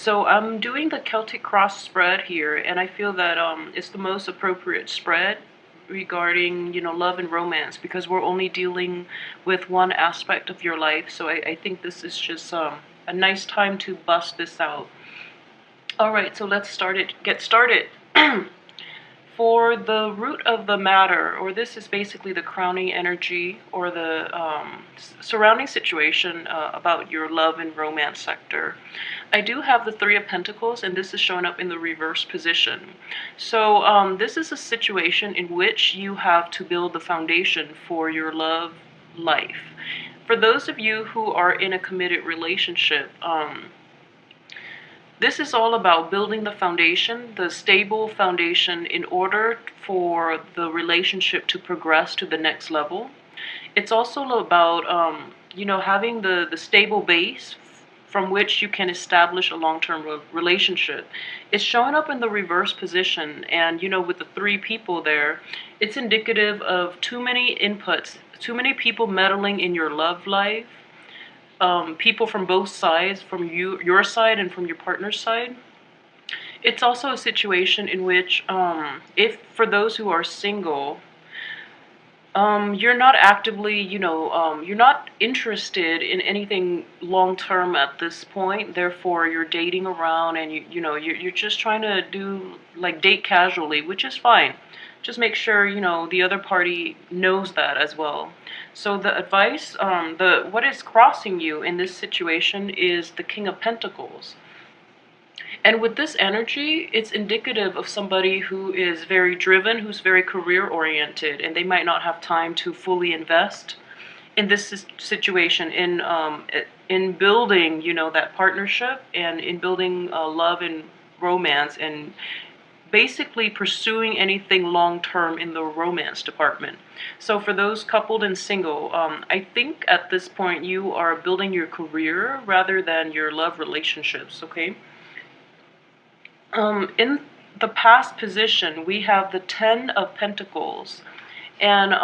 So I'm doing the Celtic cross spread here, and I feel that it's the most appropriate spread regarding, love and romance, because we're only dealing with one aspect of your life. So I think this is just a nice time to bust this out. All right, so let's get started. For the root of the matter, or this is basically the crowning energy or the surrounding situation about your love and romance sector, I do have the Three of Pentacles, and this is showing up in the reverse position. So this is a situation in which you have to build the foundation for your love life. For those of you who are in a committed relationship, this is all about building the foundation, the stable foundation, in order for the relationship to progress to the next level. It's also about, having the stable base from which you can establish a long-term relationship. It's showing up in the reverse position, and, with the three people there, it's indicative of too many inputs, too many people meddling in your love life. People from both sides, from your side and from your partner's side. It's also a situation in which, if for those who are single, you're not actively, you're not interested in anything long term at this point. Therefore, you're dating around, and you're just trying to do like date casually, which is fine. Just make sure the other party knows that as well. So the advice, what is crossing you in this situation is the King of Pentacles. And with this energy, it's indicative of somebody who is very driven, who's very career oriented, and they might not have time to fully invest in this situation, in building, that partnership, and in building love and romance, and basically pursuing anything long-term in the romance department. So for those coupled and single, I think at this point you are building your career rather than your love relationships, okay? In the past position, we have the Ten of Pentacles. And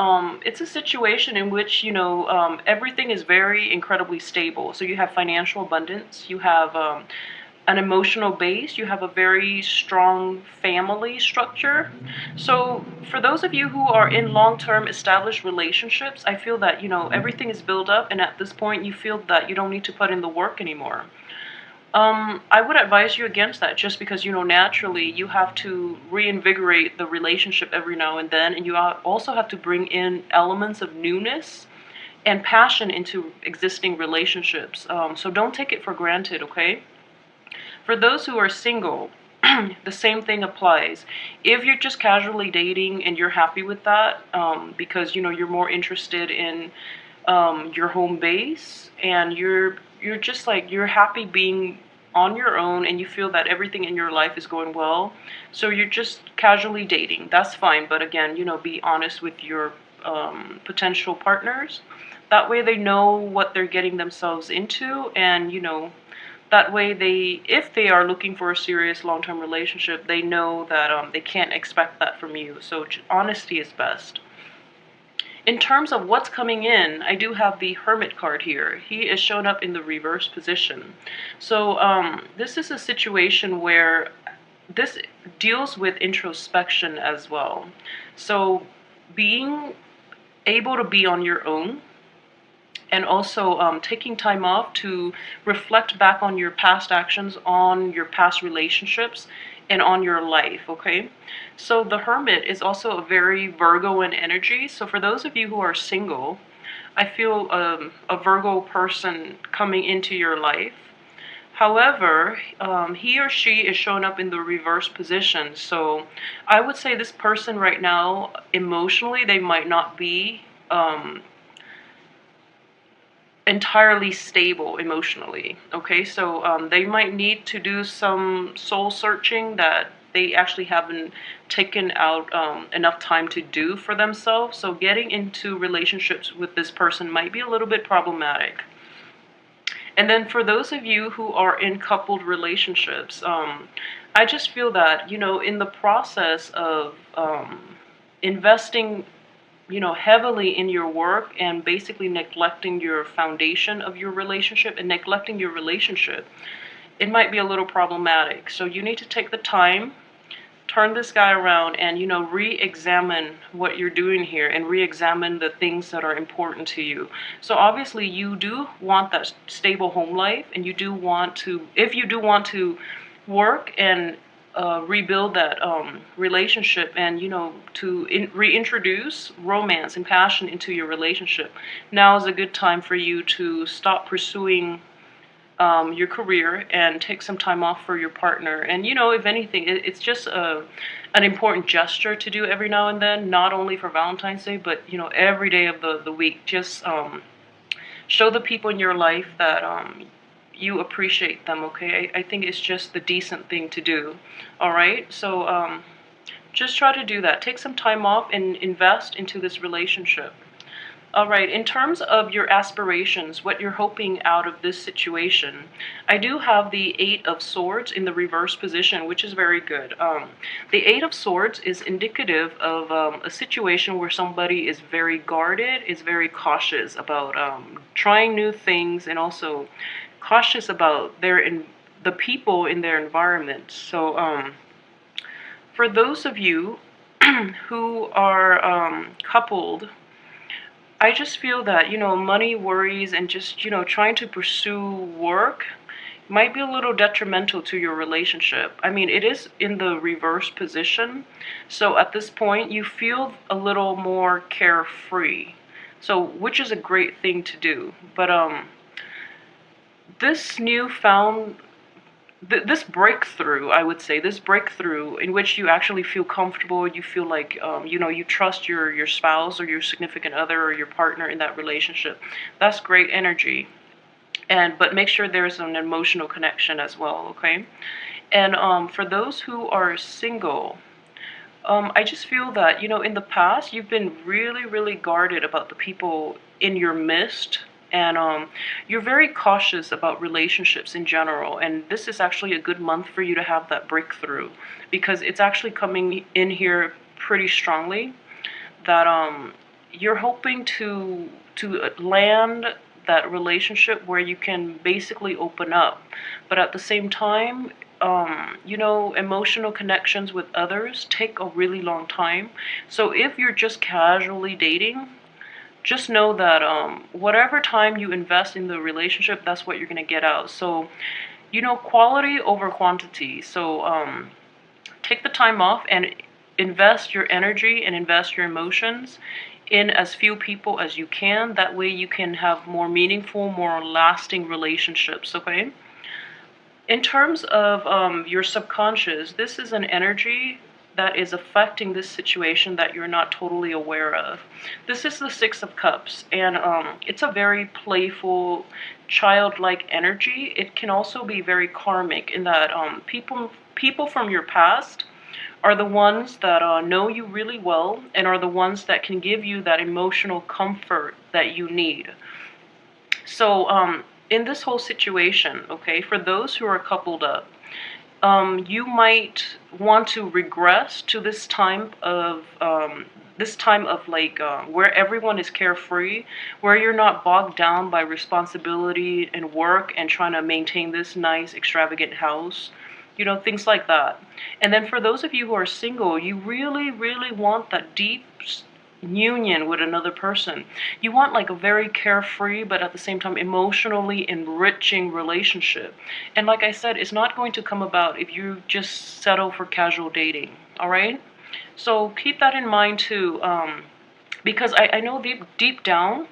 it's a situation in which, everything is very incredibly stable. So you have financial abundance, you have an emotional base, you have a very strong family structure. So for those of you who are in long-term established relationships, I feel that, everything is built up, and at this point you feel that you don't need to put in the work anymore. I would advise you against that, just because, naturally you have to reinvigorate the relationship every now and then, and you also have to bring in elements of newness and passion into existing relationships. So don't take it for granted, okay? For those who are single, the same thing applies. If you're just casually dating and you're happy with that, because, you're more interested in your home base, and you're just like, you're happy being on your own, and you feel that everything in your life is going well, so you're just casually dating, that's fine. But again, be honest with your potential partners. That way they know what they're getting themselves into, and that way if they are looking for a serious long-term relationship, they know that they can't expect that from you. So honesty is best. In terms of what's coming in, I do have the Hermit card here. He is shown up in the reverse position. So this is a situation where this deals with introspection as well. So being able to be on your own, and also taking time off to reflect back on your past actions, on your past relationships, and on your life, okay? So the Hermit is also a very Virgoan energy. So for those of you who are single, I feel a Virgo person coming into your life. However, he or she is showing up in the reverse position. So I would say this person right now, emotionally, they might not be entirely stable emotionally, okay? So they might need to do some soul searching that they actually haven't taken out enough time to do for themselves. So getting into relationships with this person might be a little bit problematic. And then for those of you who are in coupled relationships, I just feel that, in the process of investing heavily in your work, and basically neglecting your foundation of your relationship, and neglecting your relationship, it might be a little problematic. So you need to take the time, turn this guy around, and re-examine what you're doing here, and re-examine the things that are important to you. So obviously you do want that stable home life, and you do want to, if you do want to work and rebuild that relationship, and to reintroduce romance and passion into your relationship, now is a good time for you to stop pursuing your career and take some time off for your partner. And if anything, it's just an important gesture to do every now and then, not only for Valentine's Day, but every day of the week. Just show the people in your life that you appreciate them. Okay, I think it's just the decent thing to do. All right, so just try to do that. Take some time off and invest into this relationship. All right, in terms of your aspirations, what you're hoping out of this situation, I do have the Eight of Swords in the reverse position, which is very good. The Eight of Swords is indicative of a situation where somebody is very guarded, is very cautious about trying new things, and also cautious about the people in their environment. So for those of you who are coupled, I just feel that, money worries and just, trying to pursue work might be a little detrimental to your relationship. I mean, it is in the reverse position. So at this point, you feel a little more carefree. So, which is a great thing to do. But this newfound this breakthrough, I would say, this breakthrough in which you actually feel comfortable, you feel like, you trust your spouse or your significant other or your partner in that relationship. That's great energy. But make sure there's an emotional connection as well, okay? And for those who are single, I just feel that, in the past, you've been really, really guarded about the people in your midst, and you're very cautious about relationships in general. And this is actually a good month for you to have that breakthrough, because it's actually coming in here pretty strongly that you're hoping to land that relationship where you can basically open up, but at the same time, emotional connections with others take a really long time. So if you're just casually dating, just know that whatever time you invest in the relationship, that's what you're going to get out. So, quality over quantity. So take the time off and invest your energy and invest your emotions in as few people as you can. That way you can have more meaningful, more lasting relationships, okay? In terms of your subconscious, this is an energy that is affecting this situation that you're not totally aware of. This is the Six of Cups, and it's a very playful, childlike energy. It can also be very karmic in that people from your past are the ones that know you really well, and are the ones that can give you that emotional comfort that you need. So in this whole situation, okay, for those who are coupled up, you might want to regress to this time of like where everyone is carefree, where you're not bogged down by responsibility and work and trying to maintain this nice extravagant house, things like that. And then for those of you who are single, you really, really want that deep union with another person. You want like a very carefree, but at the same time emotionally enriching relationship. And like I said, it's not going to come about if you just settle for casual dating. All right, so keep that in mind too, because I know deep down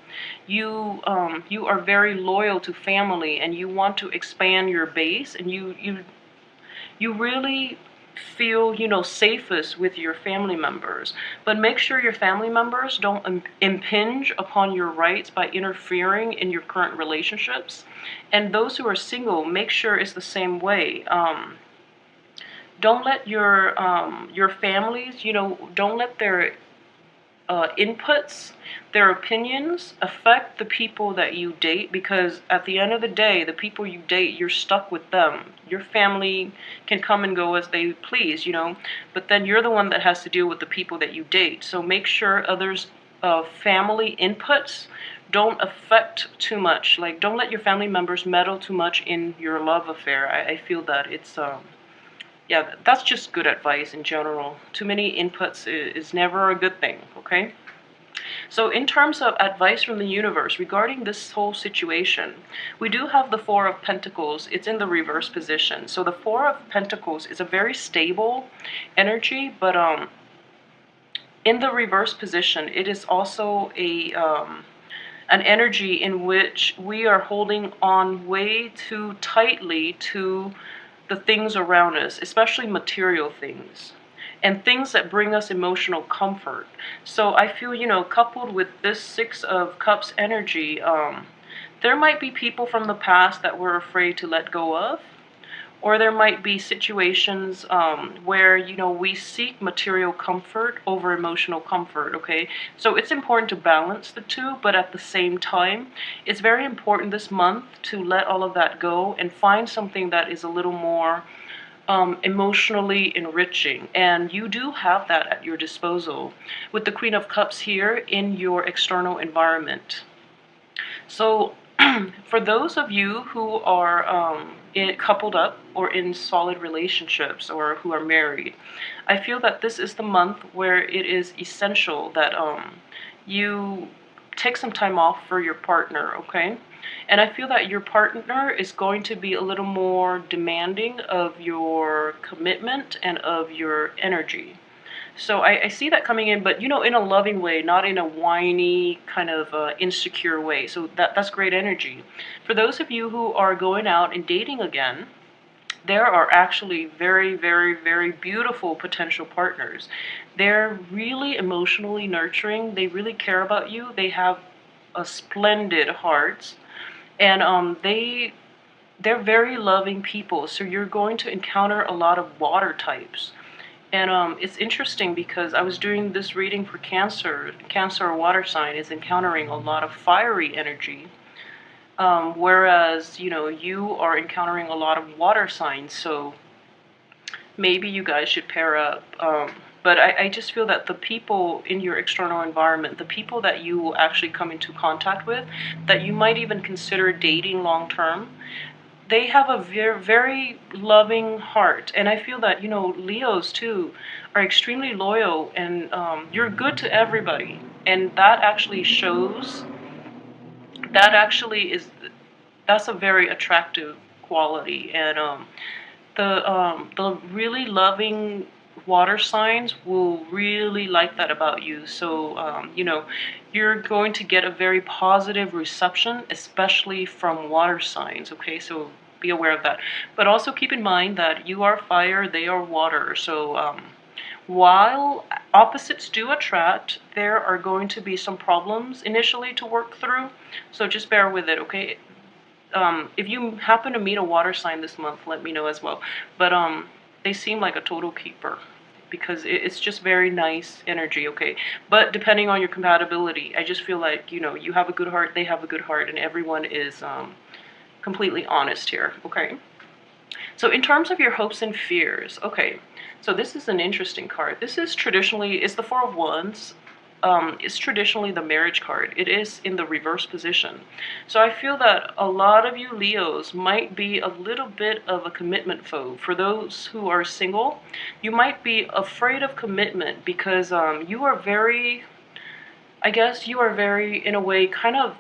you are very loyal to family, and you want to expand your base, and you really feel, safest with your family members. But make sure your family members don't impinge upon your rights by interfering in your current relationships. And those who are single, make sure it's the same way. Don't let your families, don't let their inputs, their opinions affect the people that you date, because at the end of the day, the people you date, you're stuck with them. Your family can come and go as they please, but then you're the one that has to deal with the people that you date. So make sure others' family inputs don't affect too much. Like, don't let your family members meddle too much in your love affair. I feel that it's yeah, that's just good advice in general. Too many inputs is never a good thing, okay? So in terms of advice from the universe regarding this whole situation, we do have the Four of Pentacles. It's in the reverse position. So the Four of Pentacles is a very stable energy, but in the reverse position, it is also a an energy in which we are holding on way too tightly to the things around us, especially material things and things that bring us emotional comfort. So I feel, coupled with this Six of Cups energy, there might be people from the past that we're afraid to let go of, or there might be situations where we seek material comfort over emotional comfort. Okay, so it's important to balance the two, but at the same time it's very important this month to let all of that go and find something that is a little more emotionally enriching, and you do have that at your disposal with the Queen of Cups here in your external environment. So for those of you who are coupled up or in solid relationships or who are married, I feel that this is the month where it is essential that you take some time off for your partner, okay? And I feel that your partner is going to be a little more demanding of your commitment and of your energy. So I see that coming in, but in a loving way, not in a whiny kind of insecure way. So that's great energy. For those of you who are going out and dating again, there are actually very, very, very beautiful potential partners. They're really emotionally nurturing. They really care about you. They have a splendid heart, and they're very loving people. So you're going to encounter a lot of water types. And it's interesting because I was doing this reading for Cancer. Cancer, water sign, is encountering a lot of fiery energy, whereas you are encountering a lot of water signs. So maybe you guys should pair up. But I just feel that the people in your external environment, the people that you will actually come into contact with, that you might even consider dating long term, they have a very, very loving heart. And I feel that, Leos too are extremely loyal, and you're good to everybody. And that actually shows, that actually is, that's a very attractive quality. And the really loving water signs will really like that about you. So you're going to get a very positive reception, especially from water signs. Okay, so be aware of that. But also keep in mind that you are fire, they are water. So while opposites do attract, there are going to be some problems initially to work through. So just bear with it, okay? If you happen to meet a water sign this month, let me know as well. But they seem like a total keeper because it's just very nice energy, okay? But depending on your compatibility, I just feel like, you have a good heart, they have a good heart, and everyone is completely honest here, okay? So in terms of your hopes and fears, okay, so this is an interesting card. This is traditionally, it's the Four of Wands. It's traditionally the marriage card. It is in the reverse position. So I feel that a lot of you Leos might be a little bit of a commitment phobe. For those who are single, you might be afraid of commitment because you are very, I guess you are very, in a way, kind of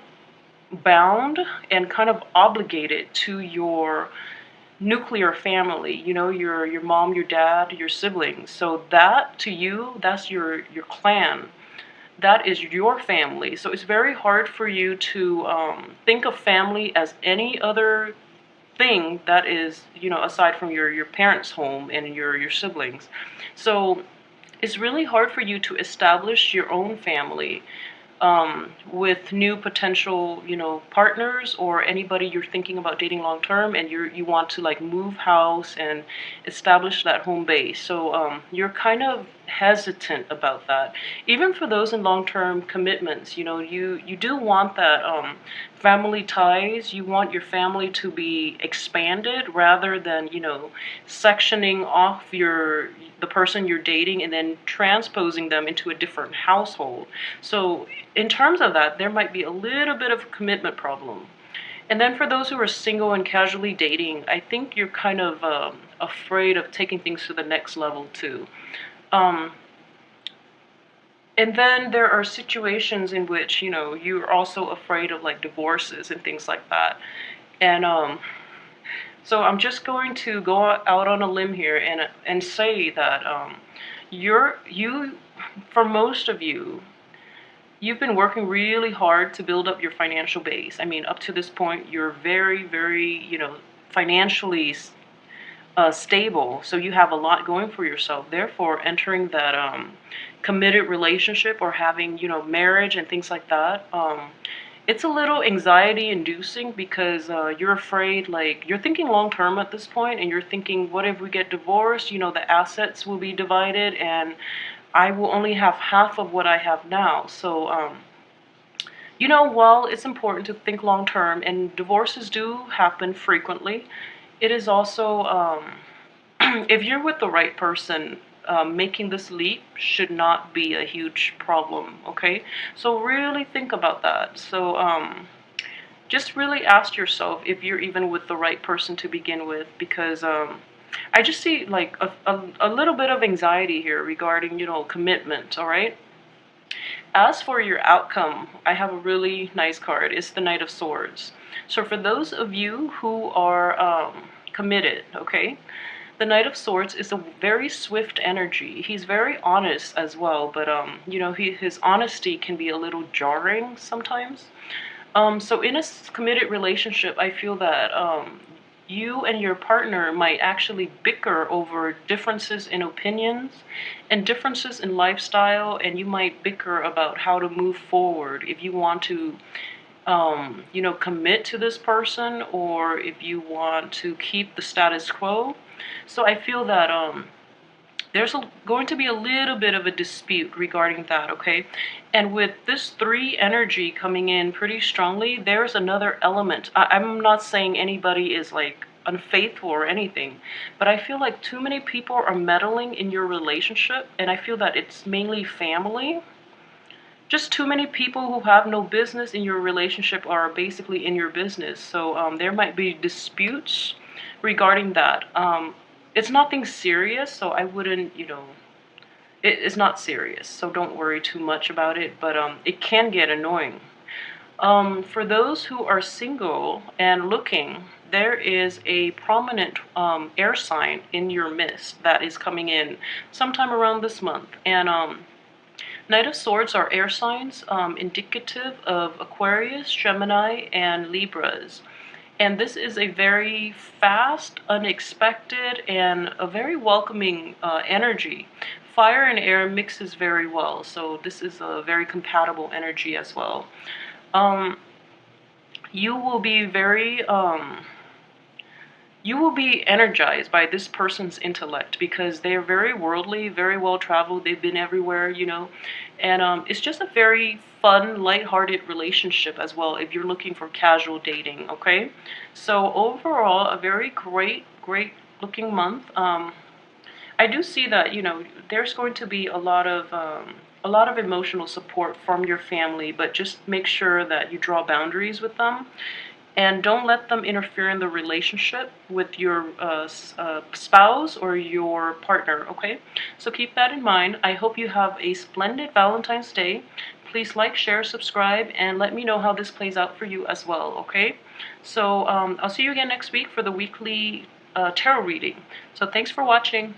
bound and kind of obligated to your nuclear family, your mom, your dad, your siblings. So that to you, that's your clan. That is your family. So it's very hard for you to think of family as any other thing that is, aside from your parents' home and your siblings. So it's really hard for you to establish your own family with new potential, partners or anybody you're thinking about dating long term, and you want to like move house and establish that home base. So you're kind of hesitant about that. Even for those in long term commitments, you do want that family ties. You want your family to be expanded rather than sectioning off the person you're dating and then transposing them into a different household. So in terms of that, there might be a little bit of a commitment problem. And then for those who are single and casually dating, I think you're kind of afraid of taking things to the next level too. Um, and then there are situations in which, you know, you're also afraid of like divorces and things like that. And so I'm just going to go out on a limb here and say that you for most of you, you've been working really hard to build up your financial base. I mean, up to this point, you're very, very, you know, financially stable. So you have a lot going for yourself. Therefore, entering that committed relationship or having, you know, marriage and things like that, it's a little anxiety inducing because you're afraid, like, you're thinking long term at this point, and you're thinking, what if we get divorced? You know, the assets will be divided, and I will only have half of what I have now. So, you know, while it's important to think long term, and divorces do happen frequently, it is also, if you're with the right person, making this leap should not be a huge problem, okay? So really think about that. So just really ask yourself if you're even with the right person to begin with, because I just see like a little bit of anxiety here regarding, you know, commitment, all right? As for your outcome, I have a really nice card. It's the Knight of Swords. So for those of you who are committed, okay, the Knight of Swords is a very swift energy. He's very honest as well, but you know, his honesty can be a little jarring sometimes. So in a committed relationship, I feel that you and your partner might actually bicker over differences in opinions and differences in lifestyle, and you might bicker about how to move forward if you want to, you know, commit to this person or if you want to keep the status quo. So I feel that there's going to be a little bit of a dispute regarding that, okay? And with this 3 energy coming in pretty strongly, there's another element. I'm not saying anybody is like unfaithful or anything, but I feel like too many people are meddling in your relationship, and I feel that it's mainly family. Just too many people who have no business in your relationship are basically in your business. So there might be disputes regarding that. It's nothing serious, so I wouldn't, you know, it's not serious, so don't worry too much about it, but it can get annoying. For those who are single and looking, there is a prominent air sign in your midst that is coming in sometime around this month. And Knight of Swords are air signs indicative of Aquarius, Gemini, and Libras. And this is a very fast, unexpected, and a very welcoming energy. Fire and air mixes very well, so this is a very compatible energy as well. Um, you will be very you will be energized by this person's intellect because they are very worldly, very well traveled. They've been everywhere, you know, and it's just a very fun, lighthearted relationship as well if you're looking for casual dating, okay? So overall, a very great, great looking month. I do see that, you know, there's going to be a lot of emotional support from your family, but just make sure that you draw boundaries with them and don't let them interfere in the relationship with your spouse or your partner, okay? So keep that in mind. I hope you have a splendid Valentine's Day. Please like, share, subscribe, and let me know how this plays out for you as well, okay? So I'll see you again next week for the weekly tarot reading. So thanks for watching.